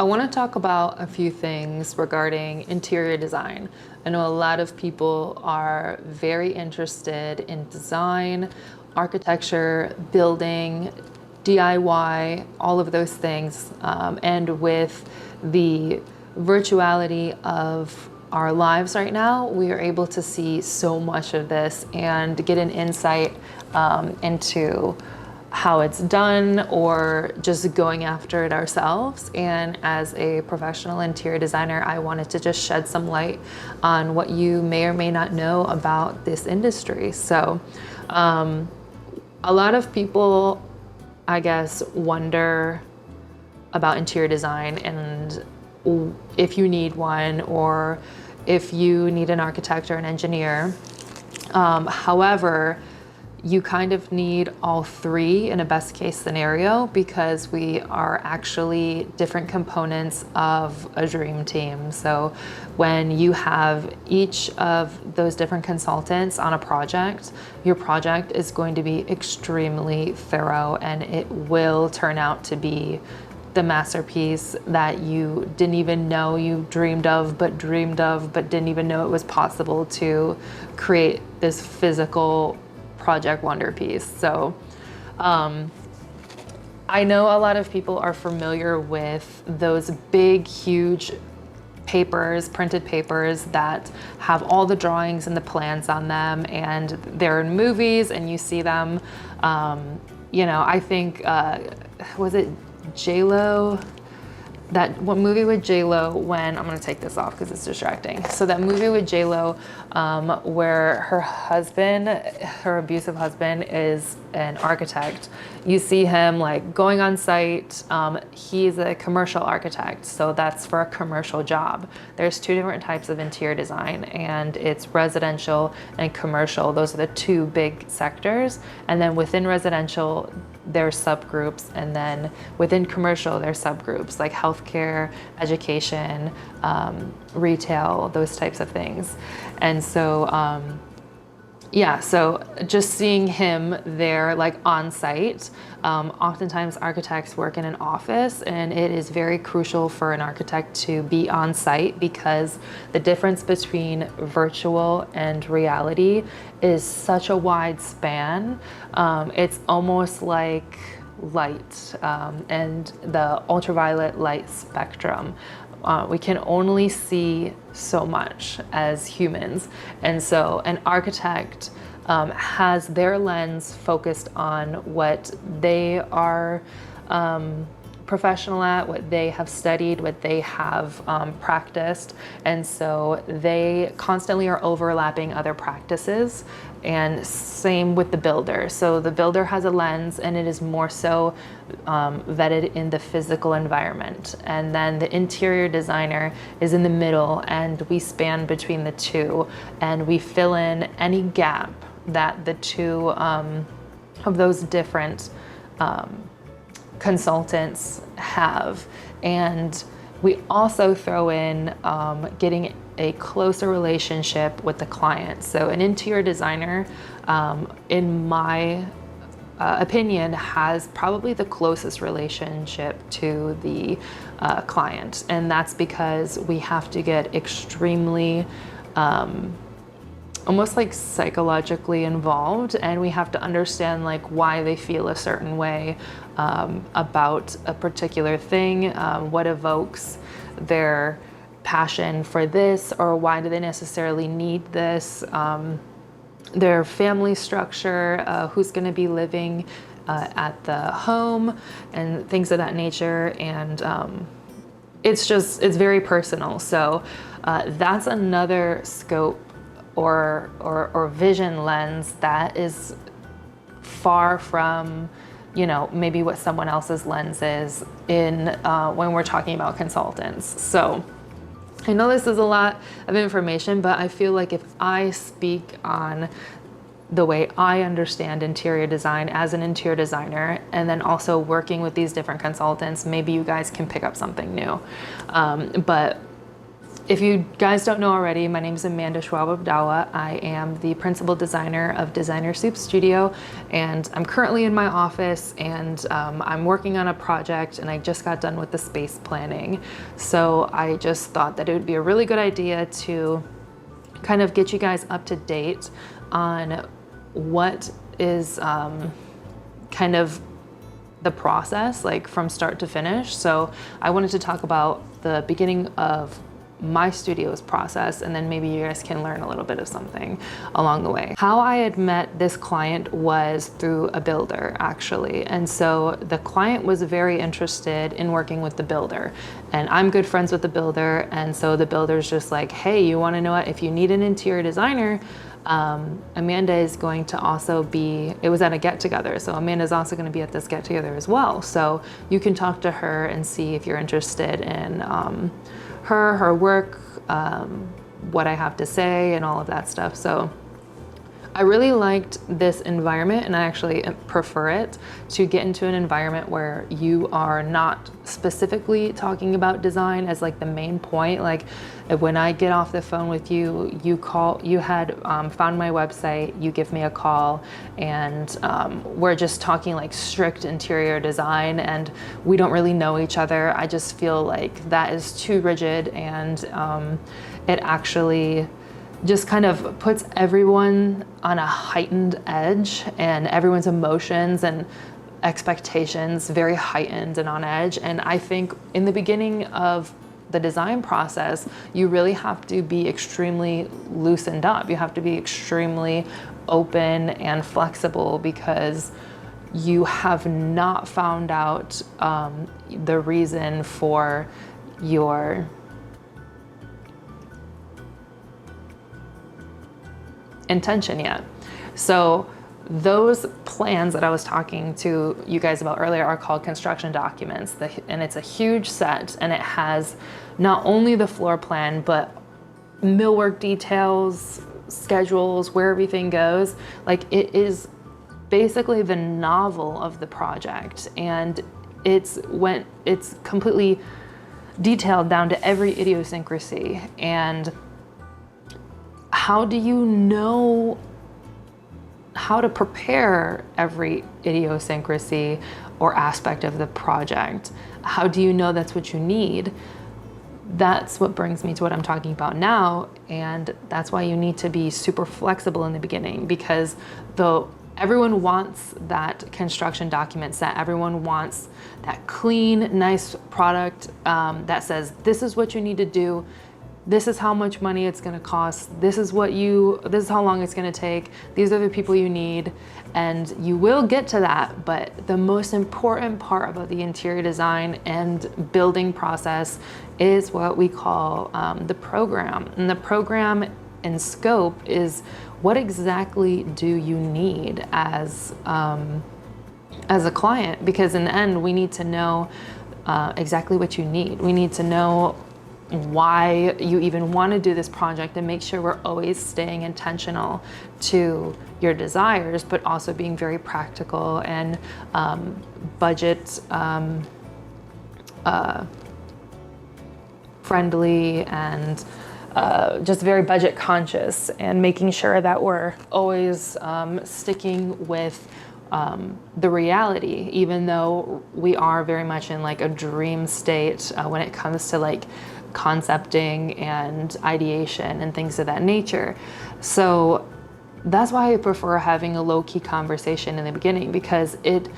I want to talk about a few things regarding interior design. I know a lot of people are very interested in design, architecture, building, DIY, all of those things. And with the virtuality of our lives right now, we are able to see so much of this and get an insight into how it's done or just going after it ourselves. And as a professional interior designer, I wanted to just shed some light on what you may or may not know about this industry. So a lot of people, I guess, wonder about interior design and if you need one or if you need an architect or an engineer. However, you kind of need all three in a best case scenario because we are actually different components of a dream team. So when you have each of those different consultants on a project, your project is going to be extremely thorough and it will turn out to be the masterpiece that you didn't even know you dreamed of, but didn't even know it was possible to create this physical project wonder piece. So I know a lot of people are familiar with those big, huge papers, printed papers that have all the drawings and the plans on them, and they're in movies and you see them. You know, I think, was it J-Lo? That one movie with J-Lo when, I'm gonna take this off because it's distracting. So that movie with J-Lo where her husband, her abusive husband is an architect. You see him like going on site. He's a commercial architect, so that's for a commercial job. There's two different types of interior design and it's residential and commercial. Those are the two big sectors. And then within residential, there's subgroups, and then within commercial there's subgroups like healthcare, education, retail, those types of things. And so yeah, so just seeing him there like on site, oftentimes architects work in an office and it is very crucial for an architect to be on site because the difference between virtual and reality is such a wide span. It's almost like light and the ultraviolet light spectrum. We can only see so much as humans. And so an architect has their lens focused on what they are professional at, what they have studied, what they have practiced. And so they constantly are overlapping other practices, and same with the builder. So the builder has a lens and it is more so vetted in the physical environment. And then the interior designer is in the middle and we span between the two and we fill in any gap that the two of those different consultants have. And we also throw in getting a closer relationship with the client. So an interior designer, in my opinion, has probably the closest relationship to the client. And that's because we have to get extremely almost like psychologically involved, and we have to understand like why they feel a certain way about a particular thing, what evokes their passion for this, or why do they necessarily need this, their family structure, who's going to be living at the home, and things of that nature. And it's very personal. So that's another scope or vision lens that is far from, you know, maybe what someone else's lens is in when we're talking about consultants. So I know this is a lot of information, but I feel like if I speak on the way I understand interior design as an interior designer, and then also working with these different consultants, maybe you guys can pick up something new. But If you guys don't know already, my name is Amanda SCHWAB. I am the principal designer of Designer Soup Studio, and I'm currently in my office, and I'm working on a project, and I just got done with the space planning. So I just thought that it would be a really good idea to kind of get you guys up to date on what is kind of the process, like from start to finish. So I wanted to talk about the beginning of my studio's process, and then maybe you guys can learn a little bit of something along the way. How I had met this client was through a builder, actually. And so the client was very interested in working with the builder, and I'm good friends with the builder. And so the builder's just like, hey, you want to know what? If you need an interior designer, Amanda is going to also be, it was at a get-together, so Amanda's also going to be at this get-together as well. So you can talk to her and see if you're interested in her work, what I have to say, and all of that stuff. So I really liked this environment, and I actually prefer it to get into an environment where you are not specifically talking about design as like the main point. Like when I get off the phone with you, you had found my website, you give me a call, and we're just talking like strict interior design, and we don't really know each other. I just feel like that is too rigid, and it actually just kind of puts everyone on a heightened edge, and everyone's emotions and expectations very heightened and on edge. And I think in the beginning of the design process, you really have to be extremely loosened up. You have to be extremely open and flexible, because you have not found out the reason for your intention yet. So those plans that I was talking to you guys about earlier are called construction documents, and it's a huge set, and it has not only the floor plan, but millwork details, schedules, where everything goes. Like, it is basically the novel of the project, and it's completely detailed down to every idiosyncrasy. And how do you know how to prepare every idiosyncrasy or aspect of the project? How do you know that's what you need? That's what brings me to what I'm talking about now, and that's why you need to be super flexible in the beginning, because everyone wants that construction document set. Everyone wants that clean, nice product that says, this is what you need to do. This is how much money it's going to cost. This is how long it's going to take. These are the people you need, and you will get to that. But the most important part about the interior design and building process is what we call the program. And the program and scope is, what exactly do you need as a client? Because in the end, we need to know exactly what you need. We need to know why you even want to do this project, and make sure we're always staying intentional to your desires, but also being very practical and budget friendly, and just very budget conscious, and making sure that we're always sticking with the reality, even though we are very much in like a dream state when it comes to like concepting and ideation and things of that nature. So that's why I prefer having a low-key conversation in the beginning, because it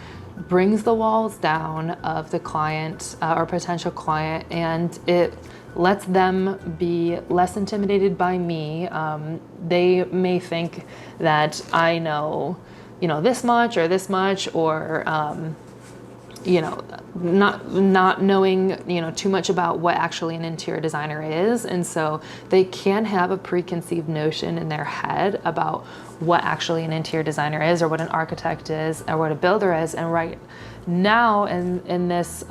brings the walls down of the client or potential client, and it lets them be less intimidated by me. They may think that I know, this much or this much, or not knowing, too much about what actually an interior designer is. And so they can have a preconceived notion in their head about what actually an interior designer is, or what an architect is, or what a builder is. And right now in this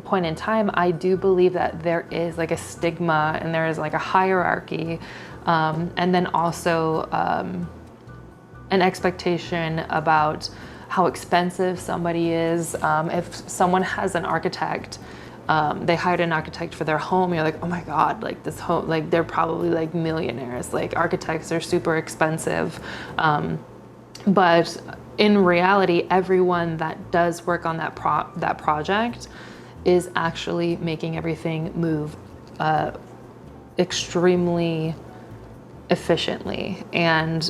point in time, I do believe that there is like a stigma, and there is like a hierarchy, and then also an expectation about how expensive somebody is. If someone has an architect they hired an architect for their home. You're like, oh my God, like this home, like they're probably like millionaires. Like architects are super expensive. But in reality, everyone that does work on that project is actually making everything move extremely efficiently, and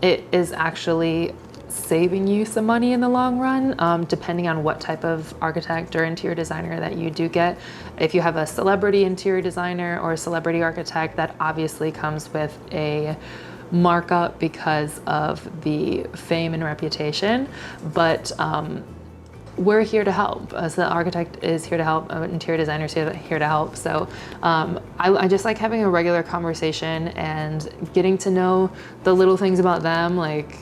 it is actually saving you some money in the long run, depending on what type of architect or interior designer that you do get. If you have a celebrity interior designer or a celebrity architect, that obviously comes with a markup because of the fame and reputation, but we're here to help. So the architect is here to help, interior designer is here to help. So I just like having a regular conversation and getting to know the little things about them, like,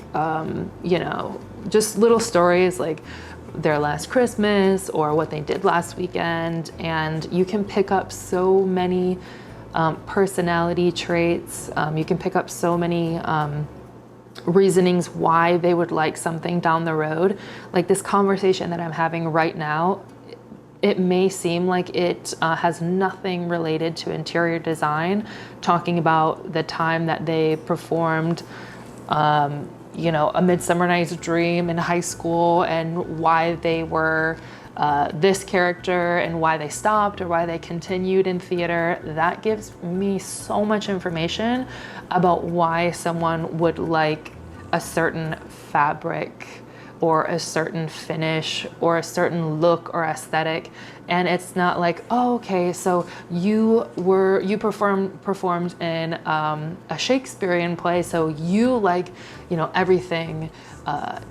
you know, just little stories like their last Christmas or what they did last weekend. And you can pick up so many personality traits. You can pick up so many reasonings why they would like something down the road. Like this conversation that I'm having right now, it may seem like it has nothing related to interior design, talking about the time that they performed you know, A Midsummer Night's Dream in high school and why they were this character and why they stopped or why they continued in theater. That gives me so much information about why someone would like a certain fabric or a certain finish or a certain look or aesthetic. And it's not like, oh, okay, so you performed in a Shakespearean play, so you like, you know, everything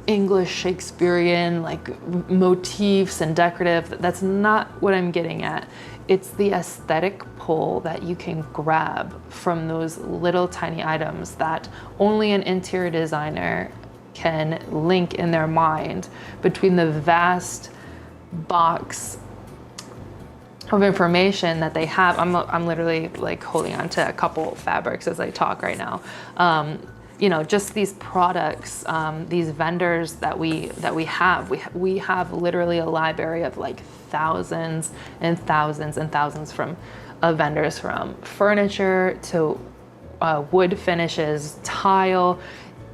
English Shakespearean, like motifs and decorative. That's not what I'm getting at. It's the aesthetic pull that you can grab from those little tiny items that only an interior designer can link in their mind between the vast box of information that they have. I'm literally like holding on to a couple fabrics as I talk right now. You know, just these products, these vendors that we have. We have literally a library of like thousands and thousands and thousands of vendors, from furniture to wood finishes, tile,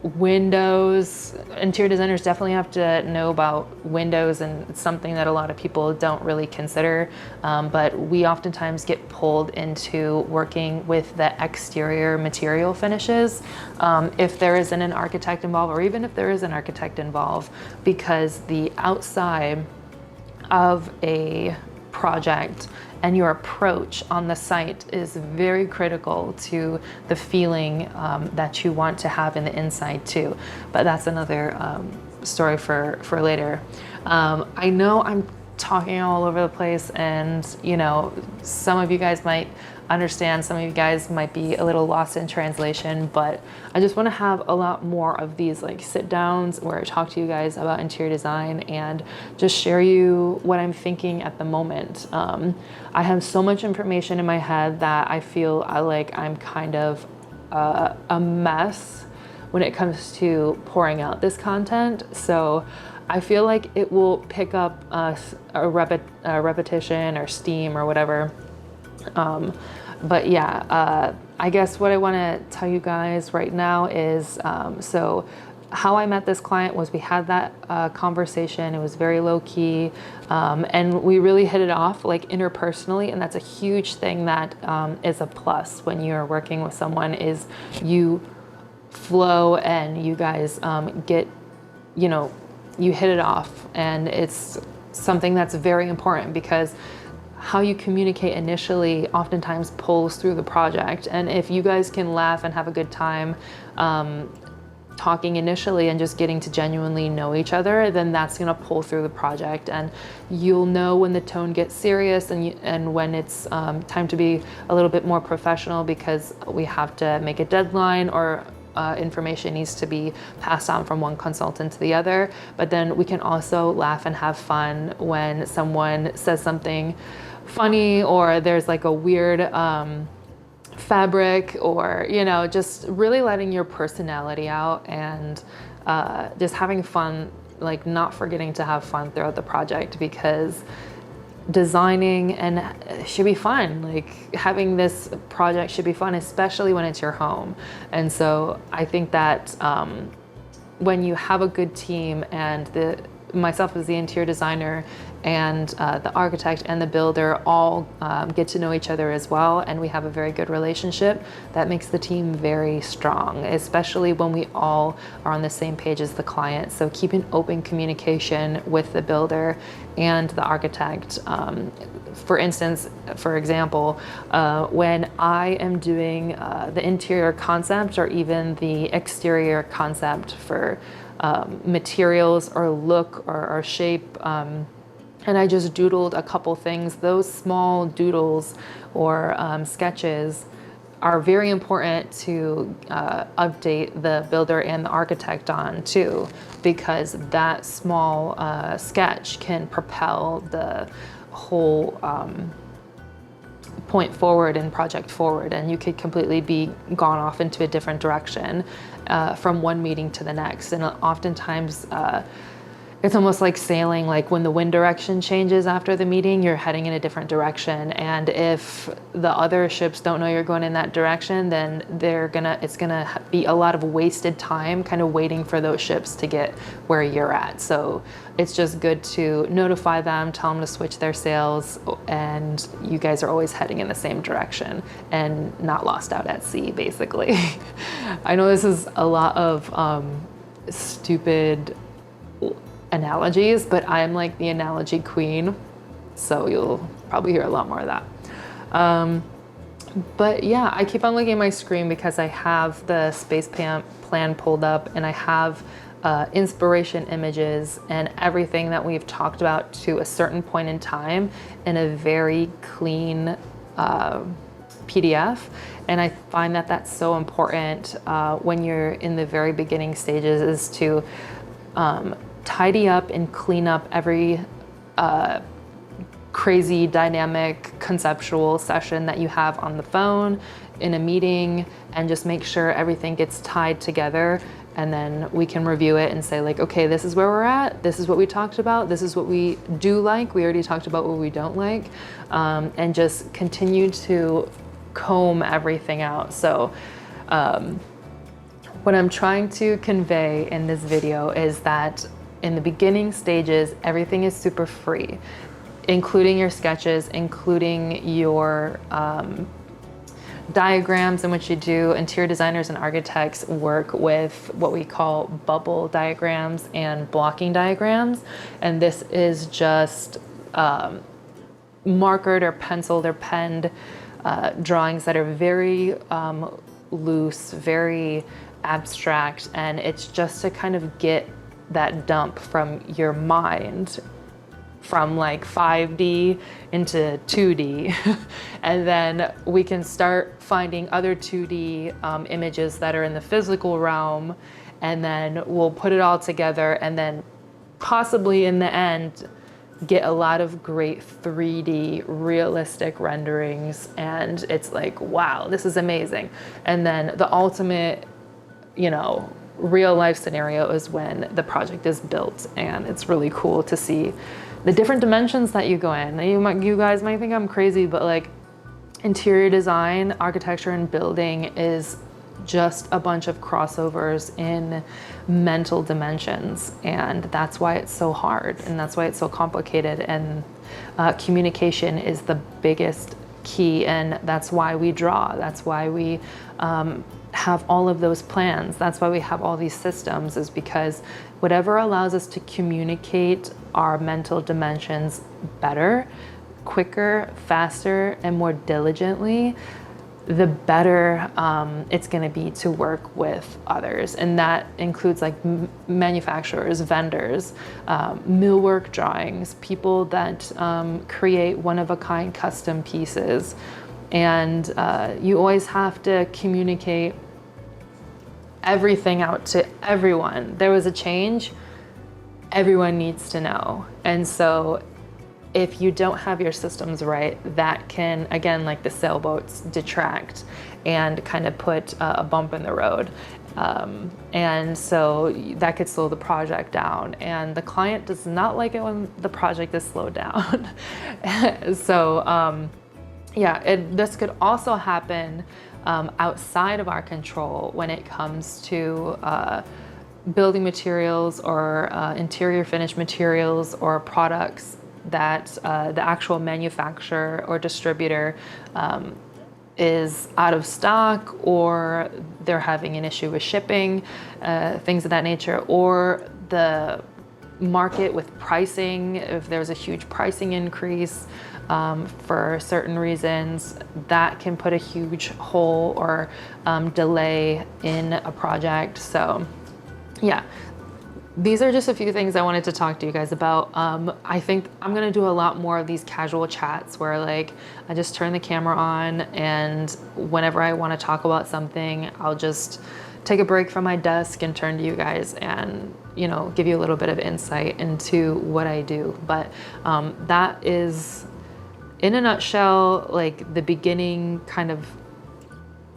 windows. Interior designers definitely have to know about windows, and it's something that a lot of people don't really consider, but we oftentimes get pulled into working with the exterior material finishes if there isn't an architect involved, or even if there is an architect involved, because the outside of a project and your approach on the site is very critical to the feeling that you want to have in the inside too. But that's another story for later. I know I'm talking all over the place, and you know, some of you guys might understand, some of you guys might be a little lost in translation, but I just want to have a lot more of these like sit downs where I talk to you guys about interior design and just share you what I'm thinking at the moment. I have so much information in my head that I feel like I'm kind of a mess when it comes to pouring out this content. So I feel like it will pick up a repetition or steam or whatever. But yeah, I guess what I want to tell you guys right now is, so how I met this client was we had that conversation. It was very low key, and we really hit it off like interpersonally, and that's a huge thing that is a plus when you're working with someone, is you flow and you guys get, you know, you hit it off. And it's something that's very important, because how you communicate initially oftentimes pulls through the project. And if you guys can laugh and have a good time talking initially and just getting to genuinely know each other, then that's gonna pull through the project. And you'll know when the tone gets serious and when it's time to be a little bit more professional, because we have to make a deadline, or information needs to be passed on from one consultant to the other. But then we can also laugh and have fun when someone says something funny, or there's like a weird fabric, or, you know, just really letting your personality out and just having fun, like not forgetting to have fun throughout the project, because designing, and it should be fun. Like having this project should be fun, especially when it's your home. And so I think that when you have a good team, and myself as the interior designer and the architect and the builder all get to know each other as well, and we have a very good relationship, that makes the team very strong, especially when we all are on the same page as the client. So keep an open communication with the builder and the architect. For example, when I am doing the interior concept or even the exterior concept for materials or look or shape, and I just doodled a couple things, those small doodles or sketches are very important to update the builder and the architect on too, because that small sketch can propel the whole point forward and project forward, and you could completely be gone off into a different direction from one meeting to the next. And oftentimes it's almost like sailing, like when the wind direction changes after the meeting, you're heading in a different direction. And if the other ships don't know you're going in that direction, then it's gonna be a lot of wasted time kind of waiting for those ships to get where you're at. So it's just good to notify them, tell them to switch their sails, and you guys are always heading in the same direction and not lost out at sea, basically. I know this is a lot of stupid analogies, but I'm like the analogy queen, so you'll probably hear a lot more of that. But yeah, I keep on looking at my screen because I have the space plan pulled up, and I have inspiration images and everything that we've talked about to a certain point in time in a very clean PDF. And I find that that's so important when you're in the very beginning stages, is to tidy up and clean up every crazy dynamic conceptual session that you have on the phone, in a meeting, and just make sure everything gets tied together. And then we can review it and say like, okay, this is where we're at. This is what we talked about. This is what we do like. We already talked about what we don't like, and just continue to comb everything out. So what I'm trying to convey in this video is that in the beginning stages, everything is super free, including your sketches, including your diagrams, in which you do. Interior designers and architects work with what we call bubble diagrams and blocking diagrams. And this is just markered or penciled or penned drawings that are very loose, very abstract, and it's just to kind of get that dump from your mind from like 5D into 2D. And then we can start finding other 2D images that are in the physical realm, and then we'll put it all together, and then possibly in the end get a lot of great 3D realistic renderings, and it's like, wow, this is amazing. And then the ultimate, real life scenario is when the project is built, and it's really cool to see the different dimensions that you go in. You guys might think I'm crazy, but like interior design, architecture, and building is just a bunch of crossovers in mental dimensions, and that's why it's so hard, and that's why it's so complicated. And communication is the biggest key, and that's why we draw. That's why we have all of those plans. That's why we have all these systems, is because whatever allows us to communicate our mental dimensions better, quicker, faster, and more diligently, the better it's going to be to work with others. And that includes like manufacturers, vendors, millwork drawings, people that create one-of-a-kind custom pieces. And you always have to communicate everything out to everyone. There was a change, everyone needs to know. And so if you don't have your systems right, that can, again, like the sailboats, detract and kind of put a bump in the road. And so that could slow the project down, and the client does not like it when the project is slowed down. So yeah, this could also happen outside of our control when it comes to building materials or interior finished materials or products that the actual manufacturer or distributor is out of stock, or they're having an issue with shipping, things of that nature, or the market with pricing, if there's a huge pricing increase for certain reasons, that can put a huge hole or delay in a project. So yeah, these are just a few things I wanted to talk to you guys about. I think I'm gonna do a lot more of these casual chats where like I just turn the camera on, and whenever I want to talk about something, I'll just take a break from my desk and turn to you guys and, you know, give you a little bit of insight into what I do. But that is, in a nutshell, like the beginning kind of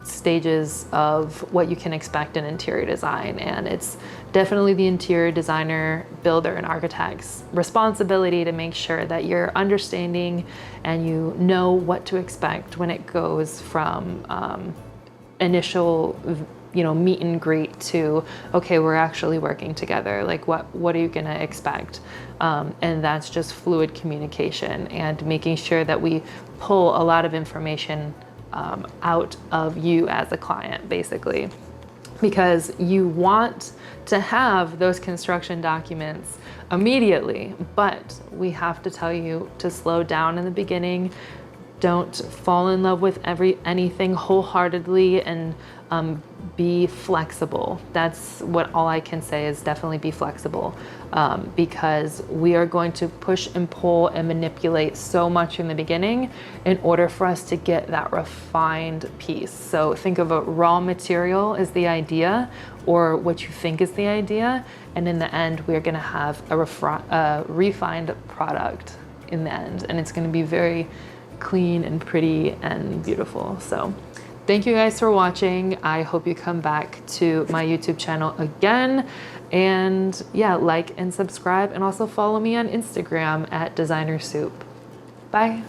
stages of what you can expect in interior design. And it's definitely the interior designer, builder, and architect's responsibility to make sure that you're understanding and you know what to expect when it goes from initial, you know, meet and greet to, okay, we're actually working together. Like what are you gonna expect? And that's just fluid communication and making sure that we pull a lot of information out of you as a client, basically, because you want to have those construction documents immediately, but we have to tell you to slow down in the beginning. Don't fall in love with anything wholeheartedly, and be flexible. That's what all I can say is definitely be flexible, because we are going to push and pull and manipulate so much in the beginning in order for us to get that refined piece. So think of a raw material as the idea, or what you think is the idea, and in the end we're going to have a refined product in the end, and it's going to be very clean and pretty and beautiful. So thank you guys for watching. I hope you come back to my YouTube channel again, and yeah, like and subscribe, and also follow me on Instagram at Designer Soup. Bye.